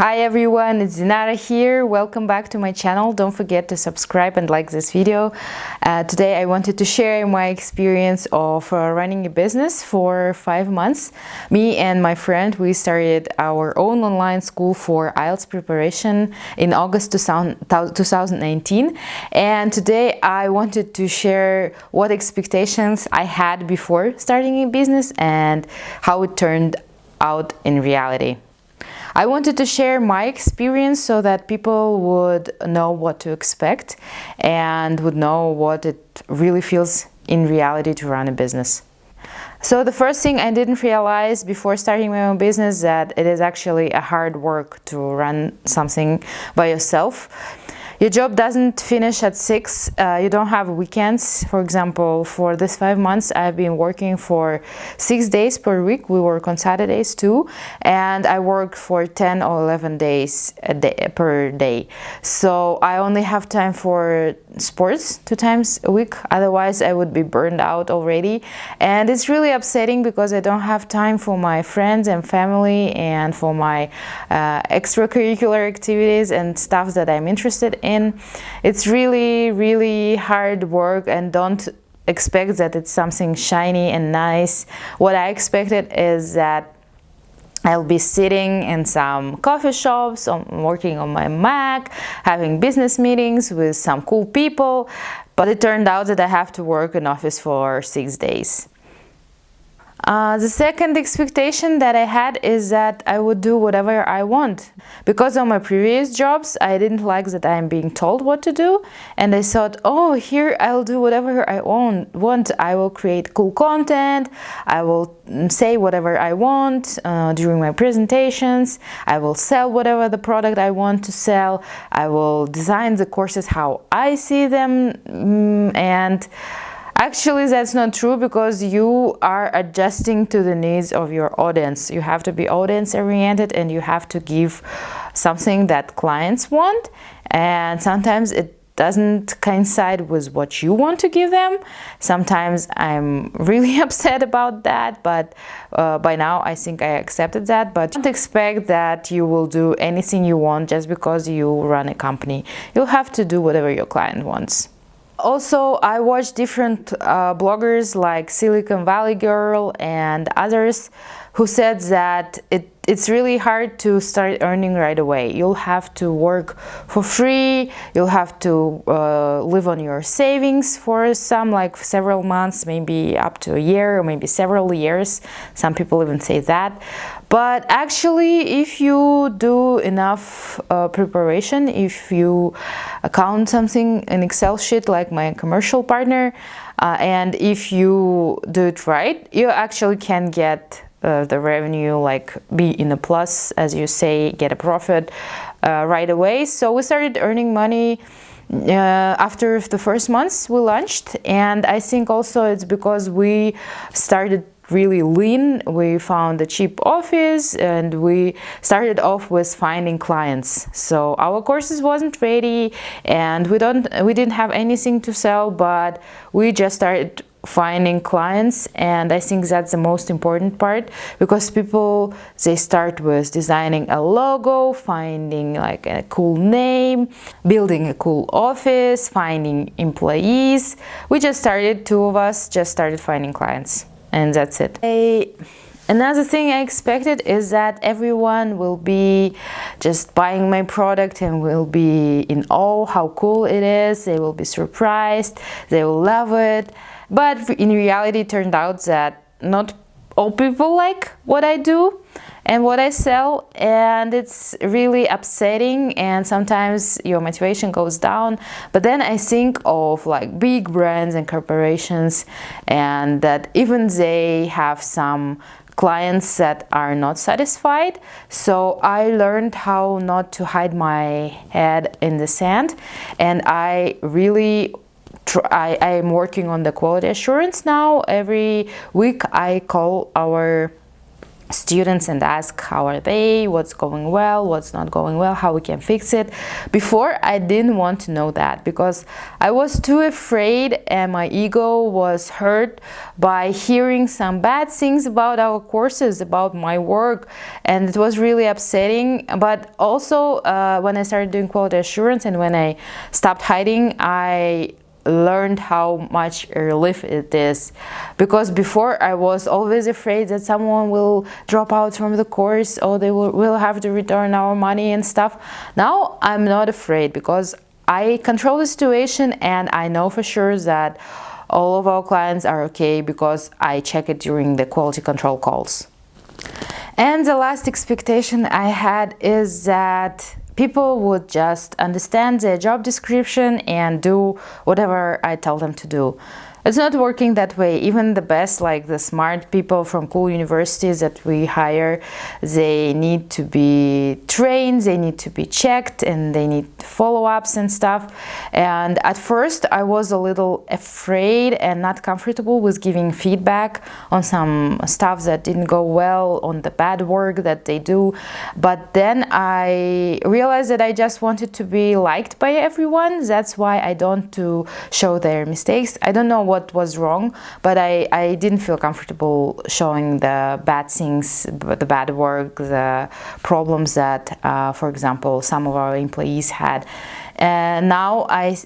Hi everyone, it's Dinara here. Welcome back to my channel. Don't forget to subscribe and like this video. Today I wanted to share my experience of running a business for 5 months. Me and my friend, we started our own online school for IELTS preparation in August 2019. And today I wanted to share what expectations I had before starting a business and how it turned out in reality. I wanted to share my experience so that people would know what to expect and would know what it really feels in reality to run a business. So the first thing I didn't realize before starting my own business that it is actually a hard work to run something by yourself. Your job doesn't finish at 6, you don't have weekends. For example, for this 5 months I've been working for 6 days per week. We work on Saturdays too, and I work for 10 or 11 days per day. So I only have time for sports 2 times a week, otherwise I would be burned out already. And it's really upsetting because I don't have time for my friends and family and for my extracurricular activities and stuff that I'm interested in. It's really hard work, and don't expect that it's something shiny and nice. What I expected is that I'll be sitting in some coffee shops, working on my Mac, having business meetings with some cool people, but it turned out that I have to work in office for 6 days. The second expectation that I had is that I would do whatever I want. Because of my previous jobs, I didn't like that I'm being told what to do, and I thought, oh, here I'll do whatever I want. I will create cool content, I will say whatever I want during my presentations, I will sell whatever the product I want to sell, I will design the courses how I see them, and actually, that's not true, because you are adjusting to the needs of your audience. You have to be audience-oriented, and you have to give something that clients want, and sometimes it doesn't coincide with what you want to give them. Sometimes I'm really upset about that, but by now I think I accepted that. But don't expect that you will do anything you want just because you run a company. You'll have to do whatever your client wants. Also, I watch different bloggers like Silicon Valley Girl and others who said that it's really hard to start earning right away. You'll have to work for free, you'll have to live on your savings for several months, maybe up to a year, or maybe several years. Some people even say that. But actually, if you do enough preparation, if you account something in Excel sheet like my commercial partner, and if you do it right, you actually can get the revenue, like be in a plus, as you say, get a profit right away. So we started earning money after the first months we launched, and I think also it's because we started really lean. We found a cheap office, and we started off with finding clients. So our courses wasn't ready, and we didn't have anything to sell, but we just started finding clients. And I think that's the most important part, because people, they start with designing a logo, finding like a cool name, building a cool office, finding employees. We just started, 2 of us just started finding clients, and that's it. Another thing I expected is that everyone will be just buying my product and will be in awe how cool it is. They will be surprised, they will love it. But in reality, it turned out that not all people like what I do and what I sell, and it's really upsetting, and sometimes your motivation goes down. But then I think of like big brands and corporations, and that even they have some clients that are not satisfied. So I learned how not to hide my head in the sand, and I am working on the quality assurance now. Every week I call our students and ask how are they, what's going well, what's not going well, how we can fix it. Before, I didn't want to know that because I was too afraid and my ego was hurt by hearing some bad things about our courses, about my work, and it was really upsetting. But also when I started doing quality assurance and when I stopped hiding, I learned how much a relief it is, because before I was always afraid that someone will drop out from the course or they will have to return our money and stuff. Now I'm not afraid because I control the situation and I know for sure that all of our clients are okay because I check it during the quality control calls. And the last expectation I had is that people would just understand their job description and do whatever I tell them to do. It's not working that way. Even the best, like the smart people from cool universities that we hire, they need to be trained, they need to be checked, and they need follow-ups and stuff. And at first I was a little afraid and not comfortable with giving feedback on some stuff that didn't go well, on the bad work that they do. But then I realized that I just wanted to be liked by everyone. That's why I don't to show their mistakes. I don't know what was wrong, but I didn't feel comfortable showing the bad things, the bad work, the problems that, for example, some of our employees had. And now I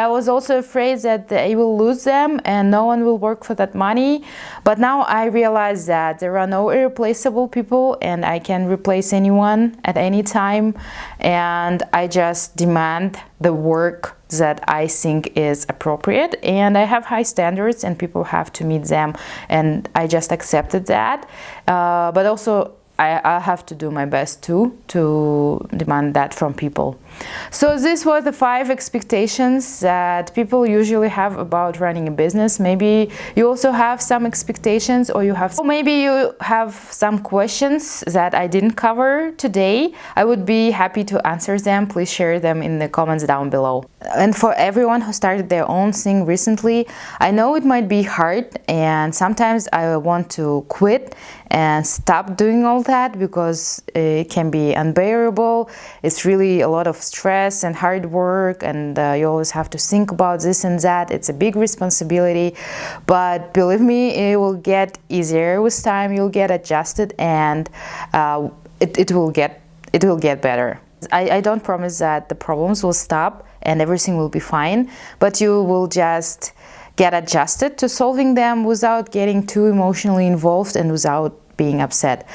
was also afraid that I will lose them and no one will work for that money. But now I realize that there are no irreplaceable people and I can replace anyone at any time. And I just demand the work that I think is appropriate, and I have high standards and people have to meet them, and I just accepted that. But also I have to do my best too to demand that from people. So these were the 5 expectations that people usually have about running a business. Maybe you also have some expectations, or maybe you have some questions that I didn't cover today. I would be happy to answer them. Please share them in the comments down below. And for everyone who started their own thing recently, I know it might be hard and sometimes I want to quit and stop doing all that because it can be unbearable. It's really a lot of stress and hard work, and you always have to think about this and that. It's a big responsibility, but believe me, it will get easier with time. You'll get adjusted, and it will get better. I don't promise that the problems will stop and everything will be fine, but you will just get adjusted to solving them without getting too emotionally involved and without being upset.